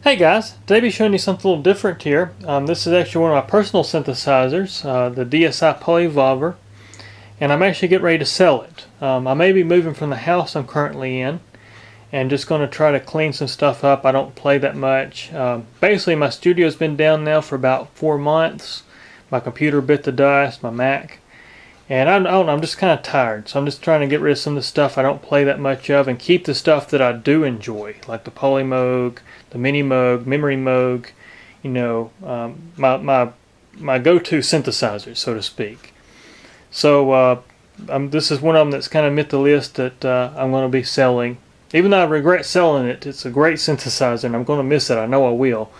Hey guys, today I'll be showing you something a little different here. This is actually one of my personal synthesizers, the DSI Poly Evolver, and I'm actually getting ready to sell it. I may be moving from the house I'm currently in and just going to try to clean some stuff up. I don't play that much. Basically my studio's been down now for about 4 months. My computer bit the dust, my Mac, and I'm just kind of tired, so I'm just trying to get rid of some of the stuff I don't play that much of and keep the stuff that I do enjoy, like the Poly Moog, the Mini Moog, Memory Moog, you know, my go-to synthesizers, so to speak. So this is one of them that's kind of made the list that I'm going to be selling. Even though I regret selling it, it's a great synthesizer and I'm going to miss it. I know I will.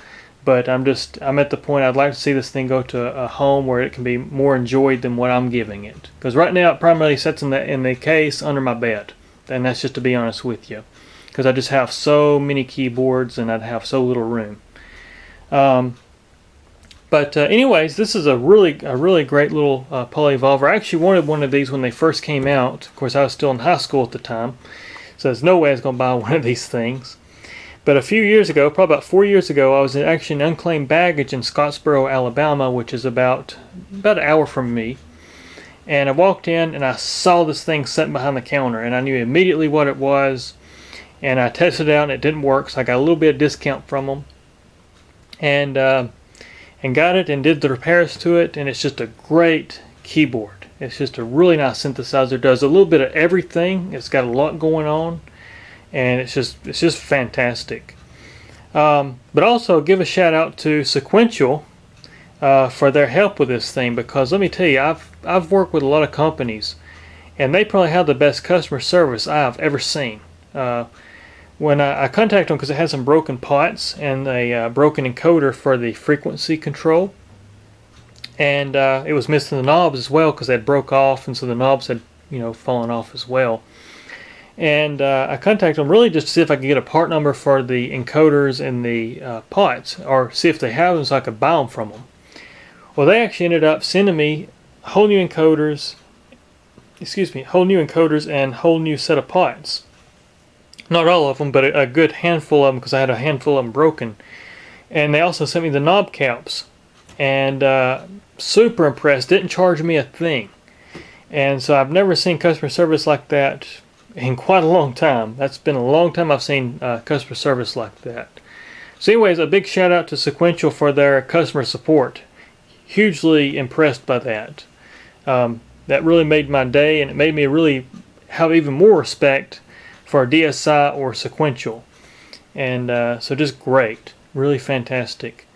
But I'm at the point I'd like to see this thing go to a home where it can be more enjoyed than what I'm giving it. Because right now it primarily sits in the case under my bed. And that's just to be honest with you. Because I just have so many keyboards and I'd have so little room. Anyways, this is a really great little Poly Evolver. I actually wanted one of these when they first came out. Of course, I was still in high school at the time. So there's no way I was going to buy one of these things. But a few years ago, probably about 4 years ago, I was actually in unclaimed baggage in Scottsboro, Alabama, which is about an hour from me. And I walked in and I saw this thing sitting behind the counter, and I knew immediately what it was. And I tested it out and it didn't work, so I got a little bit of discount from them. And got it and did the repairs to it, and it's just a great keyboard. It's just a really nice synthesizer. It does a little bit of everything. It's got a lot going on. And it's just fantastic. But also give a shout out to Sequential for their help with this thing, because let me tell you, I've worked with a lot of companies and they probably have the best customer service I've ever seen. When I contacted them because it had some broken pots and a broken encoder for the frequency control, and it was missing the knobs as well because they had broke off, and so the knobs had fallen off as well. And I contacted them really just to see if I could get a part number for the encoders and the pots, or see if they have them so I could buy them from them. Well, they actually ended up sending me whole new encoders, and whole new set of pots. Not all of them, but a good handful of them, because I had a handful of them broken. And they also sent me the knob caps, and super impressed. Didn't charge me a thing. And so I've never seen customer service like that in quite a long time. That's been a long time I've seen customer service like that. So anyways, a big shout out to Sequential for their customer support. Hugely impressed by that. That really made my day, and it made me really have even more respect for DSI or Sequential. And so just great. Really fantastic.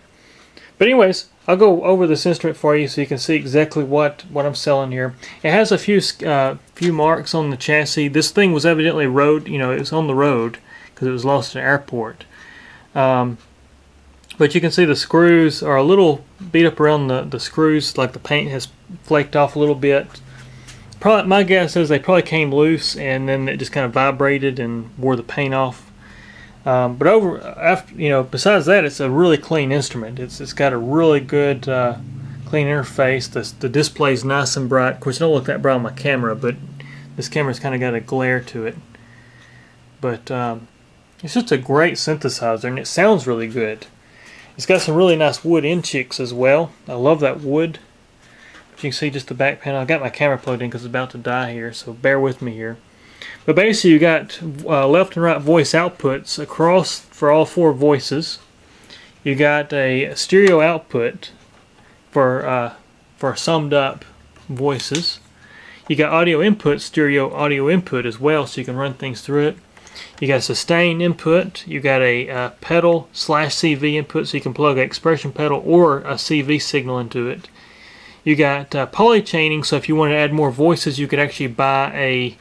But anyways, I'll go over this instrument for you so you can see exactly what I'm selling here. It has a few marks on the chassis. This thing was evidently it was on the road because it was lost at an airport. But you can see the screws are a little beat up around the screws, like the paint has flaked off a little bit. Probably, my guess is they probably came loose and then it just kind of vibrated and wore the paint off. Besides that, it's a really clean instrument. It's got a really good clean interface. The display's nice and bright. Of course, it don't look that bright on my camera, but this camera's kind of got a glare to it. But it's just a great synthesizer, and it sounds really good. It's got some really nice wood inchicks as well. I love that wood. But you can see just the back panel. I got my camera plugged in because it's about to die here, so bear with me here. But basically you got left and right voice outputs across for all 4 voices. You got a stereo output for summed up voices. You got audio input, stereo audio input as well, so you can run things through it. You got a sustain input. You got a pedal/CV input, so you can plug an expression pedal or a CV signal into it. You got poly chaining, so if you want to add more voices, you could actually buy a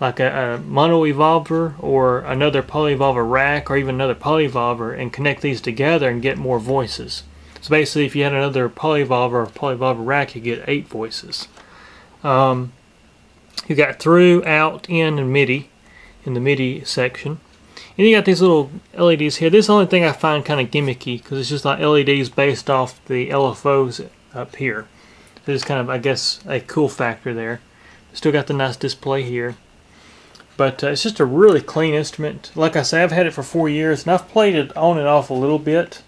mono evolver or another Poly Evolver rack, or even another Poly Evolver, and connect these together and get more voices. So basically, if you had another Poly Evolver or Poly Evolver rack, you get 8 voices. You got through, out, in, and MIDI in the MIDI section. And you got these little LEDs here. This is the only thing I find kind of gimmicky, because it's just like LEDs based off the LFOs up here. So it's kind of, I guess, a cool factor there. Still got the nice display here. But it's just a really clean instrument. Like I say, I've had it for 4 years, and I've played it on and off a little bit.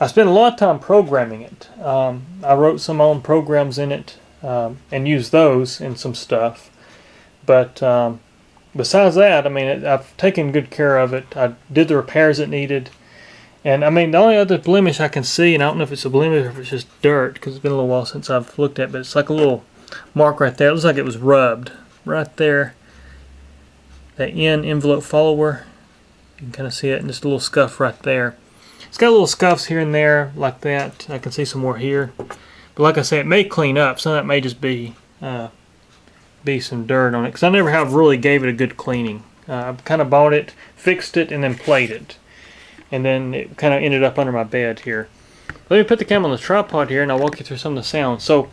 I spent a lot of time programming it. I wrote some own programs in it and used those in some stuff. But besides that, I mean, I've taken good care of it. I did the repairs it needed. And I mean, the only other blemish I can see, and I don't know if it's a blemish or if it's just dirt, because it's been a little while since I've looked at it, but it's like a little mark right there. It looks like it was rubbed right there. That N envelope follower, you can kind of see it, and just a little scuff right there. It's got little scuffs here and there like that. I can see some more here, but like I say, it may clean up. Some of that may just be some dirt on it, because I never have really gave it a good cleaning. I kind of bought it, fixed it, and then played it, and then it kind of ended up under my bed here. Let me put the camera on the tripod here, and I'll walk you through some of the sounds. So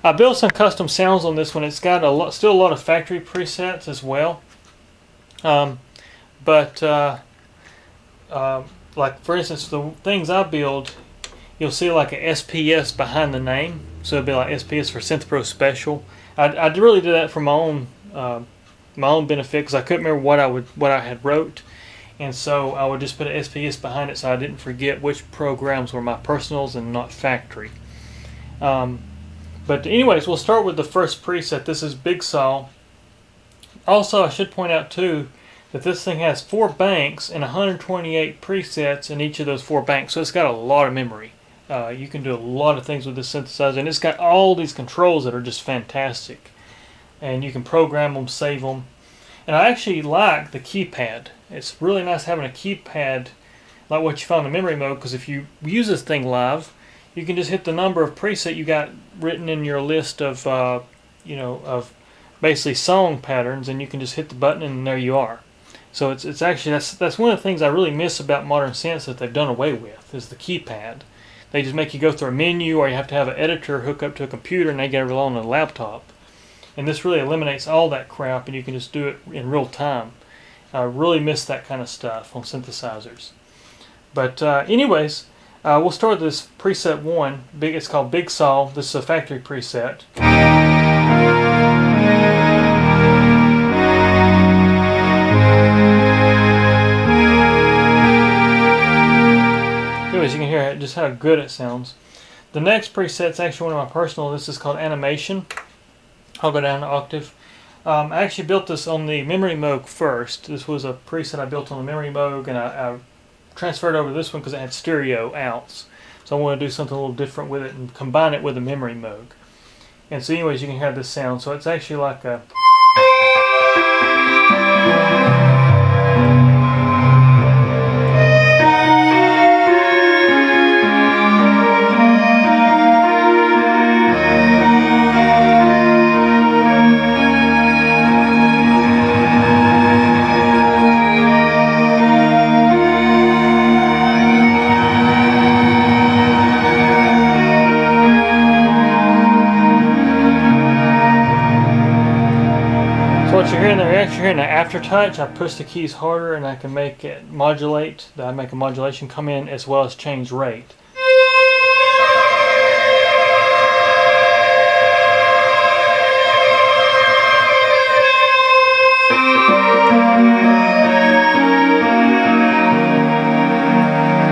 I built some custom sounds on this one. It's got still a lot of factory presets as well. Like for instance, the things I build, you'll see like a SPS behind the name, so it'll be like SPS for synthpro special. I really did that for my own benefit, because I couldn't remember what I had wrote, and so I would just put an SPS behind it so I didn't forget which programs were my personals and not factory. But anyways, we'll start with the first preset. This is Big Saw. Also, I should point out too that this thing has 4 banks and 128 presets in each of those 4 banks, so it's got a lot of memory. You can do a lot of things with this synthesizer, and it's got all these controls that are just fantastic, and you can program them, save them. And I actually like the keypad. It's really nice having a keypad like what you found in memory mode, because if you use this thing live, you can just hit the number of preset you got written in your list of of basically song patterns, and you can just hit the button and there you are. So it's actually, that's one of the things I really miss about modern synths that they've done away with, is the keypad. They just make you go through a menu, or you have to have an editor hook up to a computer, and they get it on a laptop. And this really eliminates all that crap, and you can just do it in real time. I really miss that kind of stuff on synthesizers. But anyways, we'll start with this preset 1. It's called Big Saw. This is a factory preset. Anyways, you can hear just how good it sounds. The next preset is actually one of my personal. This is called Animation. I'll go down an octave. I actually built this on the Memory Moog first. This was a preset I built on the Memory Moog, and I transferred over to this one because it had stereo outs. So I want to do something a little different with it and combine it with the Memory Moog. And so anyways, you can hear this sound. So it's actually like a... What you're hearing there, you're actually hearing the aftertouch. I push the keys harder and I can make it modulate. I make a modulation come in as well as change rate.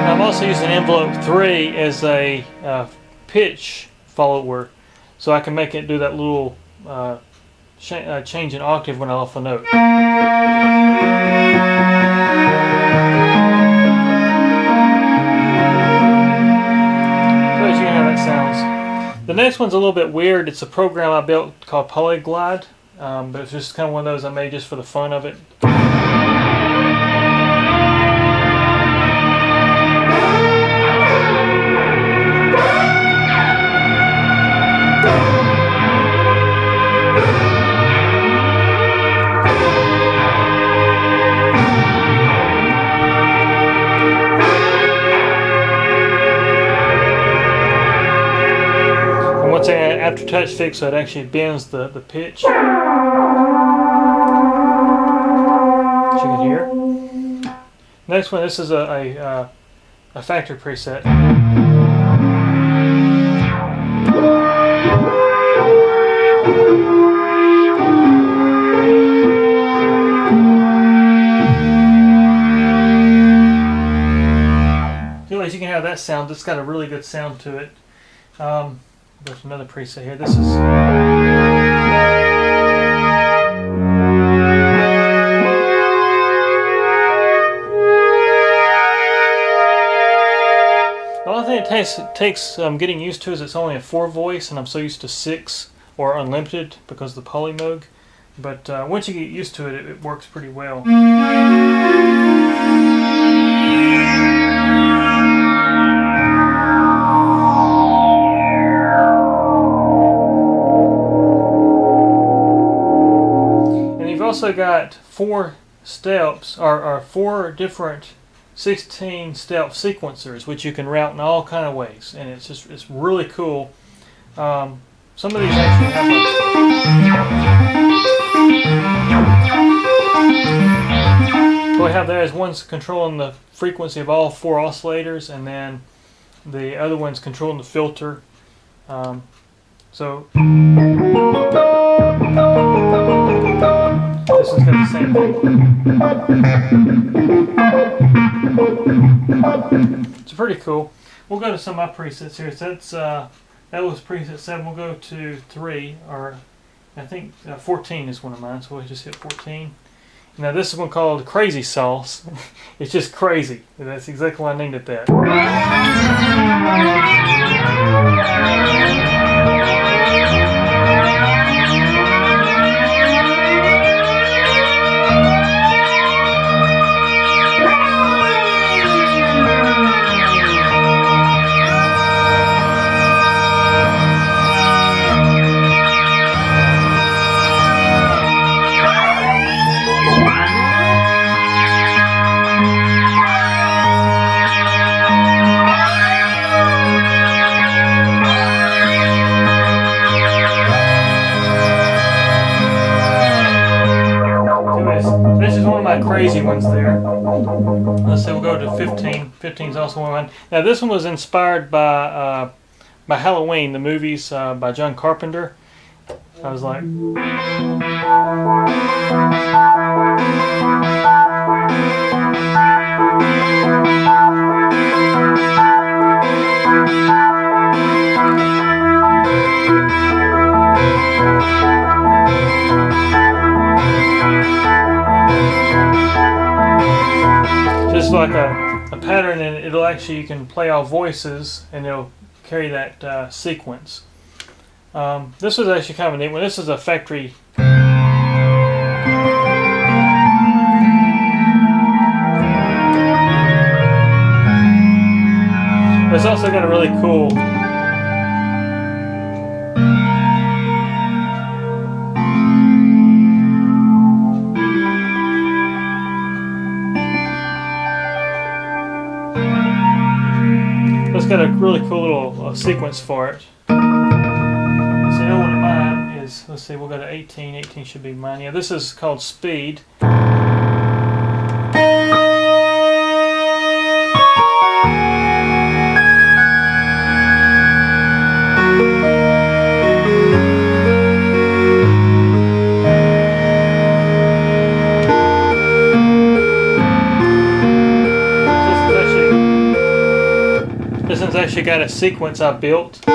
I'm also using envelope 3 as a pitch follower, so I can make it do that little change in octave when I off a note. So as you can hear, that sounds. The next one's a little bit weird. It's a program I built called Polyglide, but it's just kind of one of those I made just for the fun of it. Once I add aftertouch fix, so it actually bends the pitch. As you can hear. Next one, this is a factory preset. anyways, you can have that sound. It's got a really good sound to it. There's another preset here. This is. The only thing it takes getting used to is it's only a 4 voice, and I'm so used to 6 or unlimited because of the poly mode. But once you get used to it, it works pretty well. And you've also got 4 steps, or 4 different 16-step sequencers, which you can route in all kind of ways, and it's really cool. Some of these actually have what we have there is one's controlling the frequency of all 4 oscillators, and then the other one's controlling the filter. So this one's got the same thing. It's pretty cool. We'll go to some of my presets here. So that's that was preset 7. We'll go to 3, or I think 14 is one of mine. So we'll just hit 14. Now this is one called Crazy Sauce. It's just crazy. That's exactly why I named it that. This is one of my crazy ones there. Let's say we'll go to 15. 15 is also one of mine. Now this one was inspired by Halloween, the movies by John Carpenter. I was like, just like a pattern, and it'll actually, you can play all voices and it'll carry that sequence. This was actually kind of a neat one. This is a factory. But it's also got a really cool got a really cool little sequence for it. So another one of mine is, let's see, we'll go to 18. 18 should be mine. Yeah, this is called Speed. This one's actually got a sequence I built. So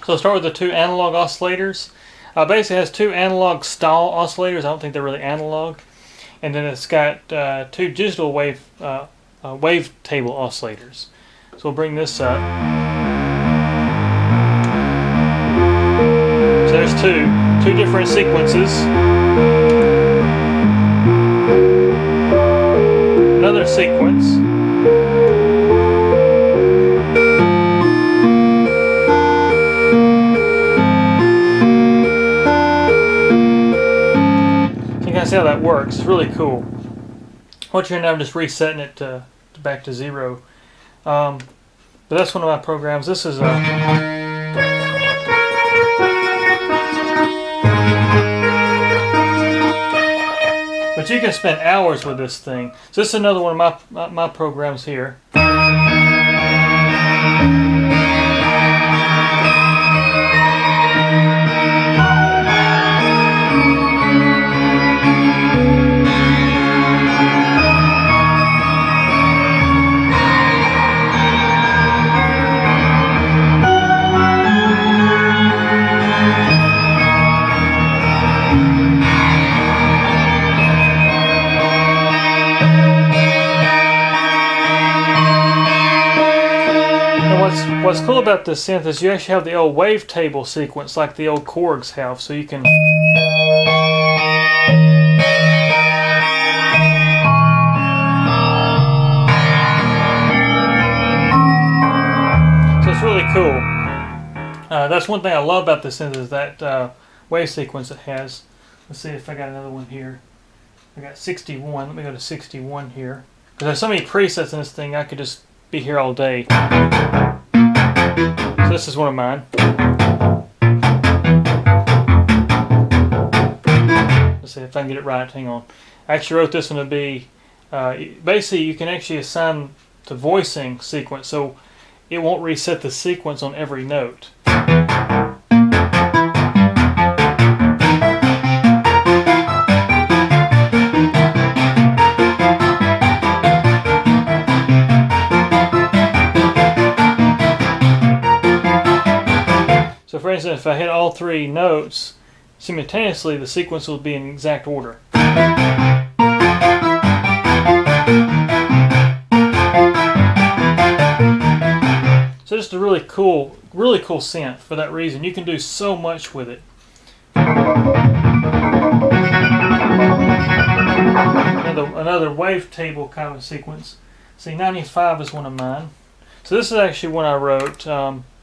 I'll start with the 2 analog oscillators. Basically it has 2 analog style oscillators. I don't think they're really analog. And then it's got 2 digital wavetable oscillators. So we'll bring this up. So there's two different sequences. Another sequence. So you can see how that works. It's really cool. What you're now, I'm just resetting it back to 0. But that's one of my programs. This is but you can spend hours with this thing. So this is another one of my programs here. what's cool about this synth is you actually have the old wavetable sequence like the old Korgs have, so you can. So it's really cool. That's one thing I love about this synth is that wave sequence it has. Let's see if I got another one here. I got 61. Let me go to 61 here. Because there's so many presets in this thing, I could just be here all day. So this is one of mine. Let's see if I can get it right. Hang on. I actually wrote this one to be, basically you can actually assign the voicing sequence, so it won't reset the sequence on every note. So for instance, if I hit all three notes simultaneously, the sequence will be in exact order. So just a really cool synth for that reason. You can do so much with it. Another wavetable kind of sequence. See, 95 is one of mine. So this is actually one I wrote.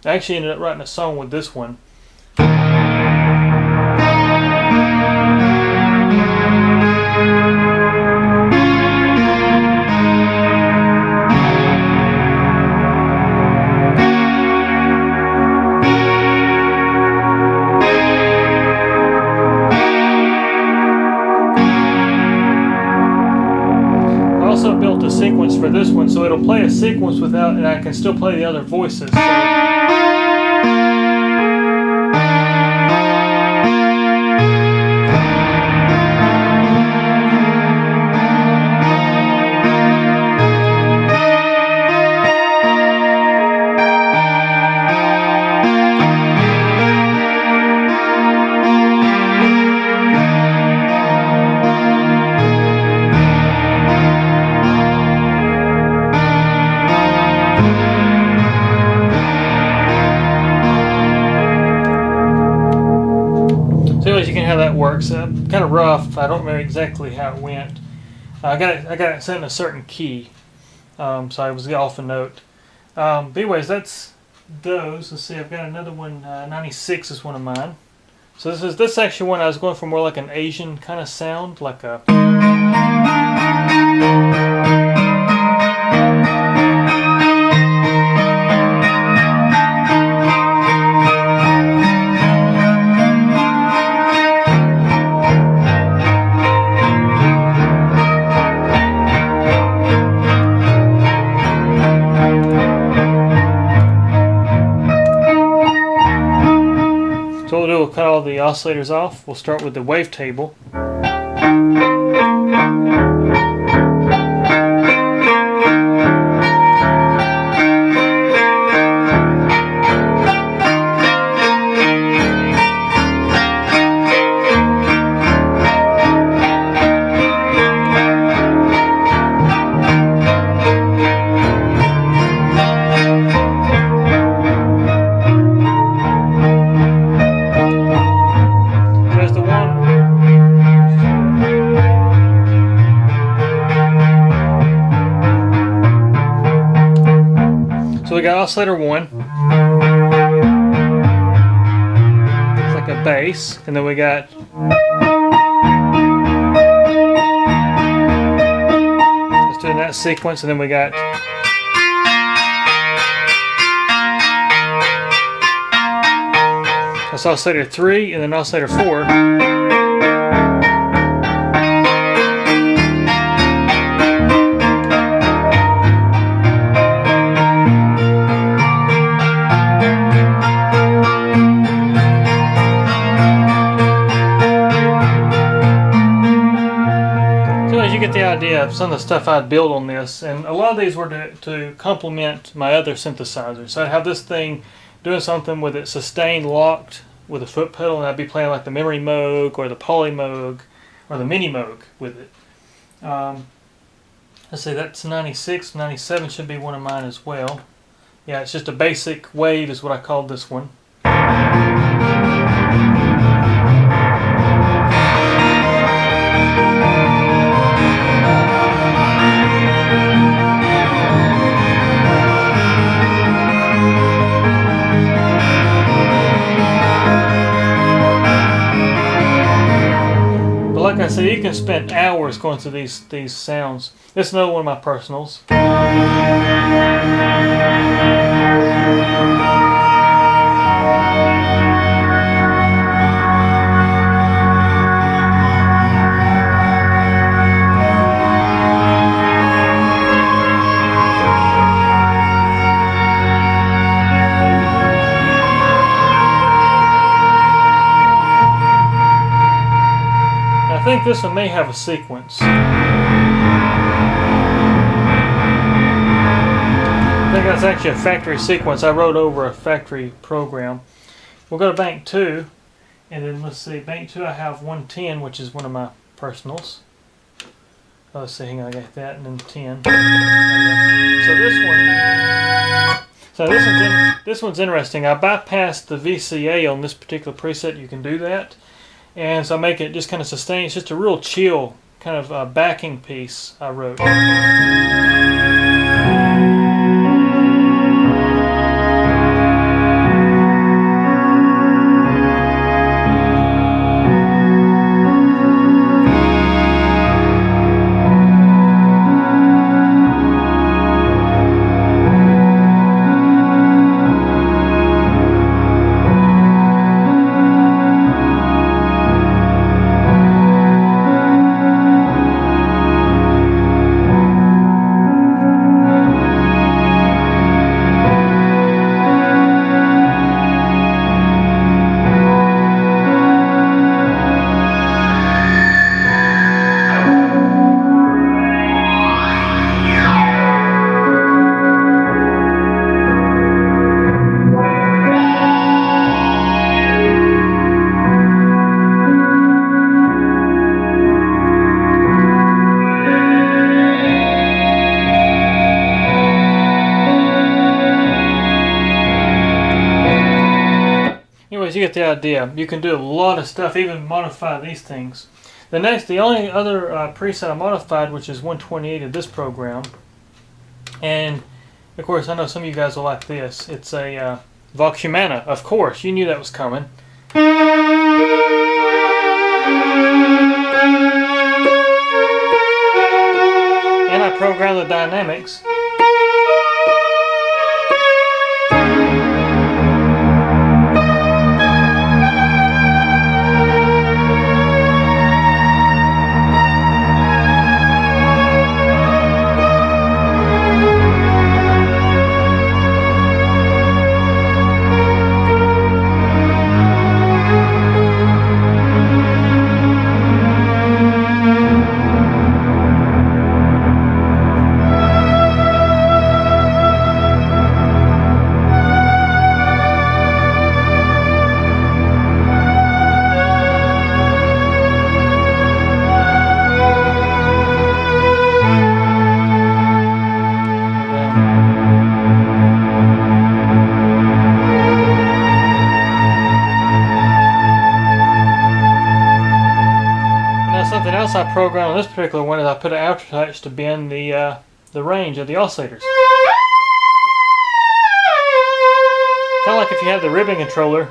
I actually ended up writing a song with this one. I also built a sequence for this one, so it'll play a sequence without, and I can still play the other voices. You can how that works. Kind of rough. I don't remember exactly how it went. I got it set in a certain key, so I was off a note. But anyways, that's those. Let's see. I've got another one. 96 is one of mine. So this is actually one I was going for more like an Asian kind of sound, like a. So what we'll do, we'll cut all the oscillators off. We'll start with the wavetable. So we got oscillator 1. It's like a bass, and then we got let's do that sequence, and then we got that's oscillator 3, and then oscillator 4. You get the idea of some of the stuff I'd build on this, and a lot of these were to complement my other synthesizers. So I'd have this thing doing something with it sustained locked with a foot pedal, and I'd be playing like the memory Moog or the Poly Moog or the mini Moog with it. Let's see, that's 96, 97 should be one of mine as well. Yeah, it's just a basic wave is what I called this one. But like I said, you can spend hours going through these sounds. This is another one of my personals. I think this one may have a sequence. I think that's actually a factory sequence. I wrote over a factory program. We'll go to bank 2, and then let's see, bank 2 I have 110, which is one of my personals. Oh, let's see, hang on, I got that, and then 10. So this one's interesting. I bypassed the VCA on this particular preset. You can do that. And so I make it just kind of sustain. It's just a real chill kind of backing piece I wrote. Anyways, you get the idea. You can do a lot of stuff, even modify these things. The only other preset I modified, which is 128 of this program, and of course I know some of you guys will like this. It's a Vox Humana. Of course, you knew that was coming. And I programmed the dynamics. Something else I programmed on this particular one is I put an aftertouch to bend the range of the oscillators. Kind of like if you had the ribbon controller.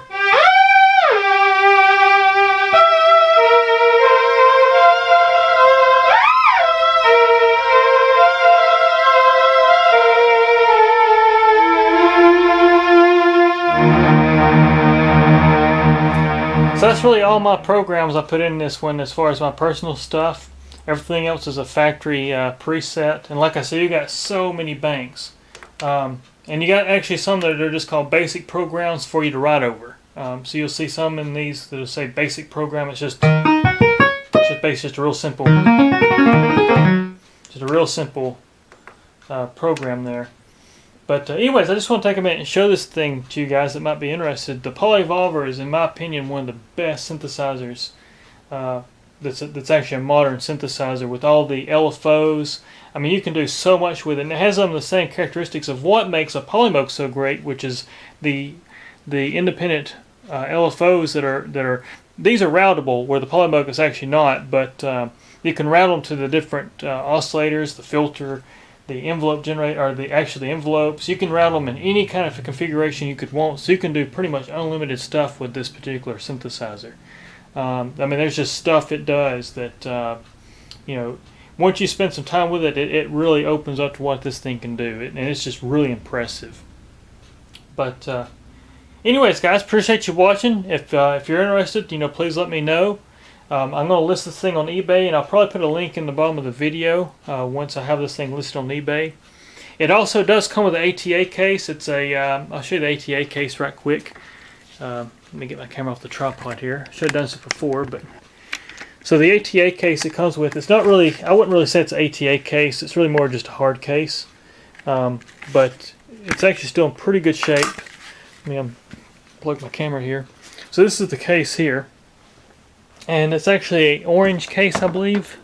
So that's really all my programs I put in this one as far as my personal stuff. Everything else is a factory preset. And like I said, you got so many banks. And you got actually some that are just called basic programs for you to write over. So you'll see some in these that'll say basic program. It's just a real simple, program there. But anyways, I just want to take a minute and show this thing to you guys that might be interested. The Poly Evolver is, in my opinion, one of the best synthesizers that's actually a modern synthesizer with all the LFOs. I mean, you can do so much with it, and it has some of the same characteristics of what makes a Polymoog so great, which is the independent LFOs that are these are routable, where the Polymoog is actually not, but you can route them to the different oscillators, the filter, the envelope generator, or the envelopes. You can route them in any kind of configuration you could want, so you can do pretty much unlimited stuff with this particular synthesizer. I mean, there's just stuff it does that, you know, once you spend some time with it, it really opens up to what this thing can do, and it's just really impressive. But anyways, guys, appreciate you watching. If you're interested, you know, please let me know. I'm going to list this thing on eBay, and I'll probably put a link in the bottom of the video once I have this thing listed on eBay. It also does come with an ATA case. It's a I'll show you the ATA case right quick. Let me get my camera off the tripod here. I should have done this before, but so the ATA case it comes with, it's not really, I wouldn't really say it's an ATA case. It's really more just a hard case, but it's actually still in pretty good shape. Let me unplug my camera here. So this is the case here, and it's actually an orange case, I believe.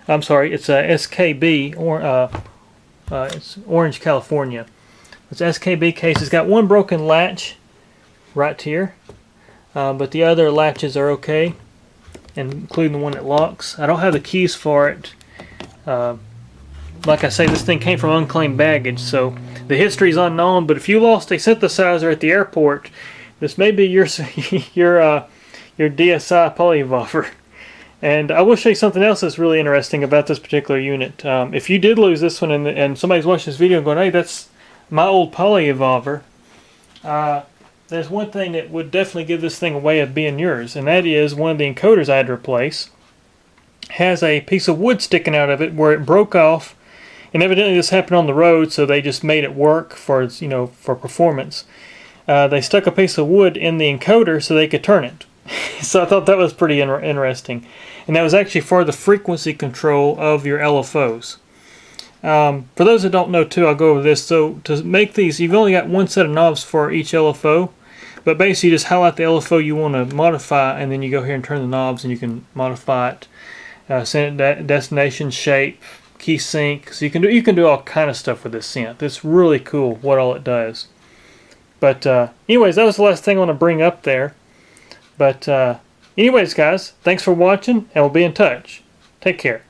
I'm sorry, it's a SKB, or it's Orange, California. It's an SKB case. It's got one broken latch right here, but the other latches are okay, including the one that locks. I don't have the keys for it. Like I say, this thing came from unclaimed baggage, so the history is unknown. But if you lost a synthesizer at the airport, this may be your DSI Poly Evolver. And I will show you something else that's really interesting about this particular unit. If you did lose this one and somebody's watching this video and going, "Hey, that's my old Poly Evolver," there's one thing that would definitely give this thing a way of being yours, and that is one of the encoders I had to replace has a piece of wood sticking out of it where it broke off, and evidently this happened on the road, so they just made it work for, you know, for performance. They stuck a piece of wood in the encoder so they could turn it. So I thought that was pretty interesting, and that was actually for the frequency control of your LFOs. For those that don't know too, I'll go over this. So to make these, you've only got one set of knobs for each LFO, but basically you just highlight the LFO you want to modify, and then you go here and turn the knobs and you can modify it, send it destination, shape, key sync. So you can do all kind of stuff with this synth. It's really cool what all it does. But anyways, that was the last thing I want to bring up there. But anyways, guys, thanks for watching, and we'll be in touch. Take care.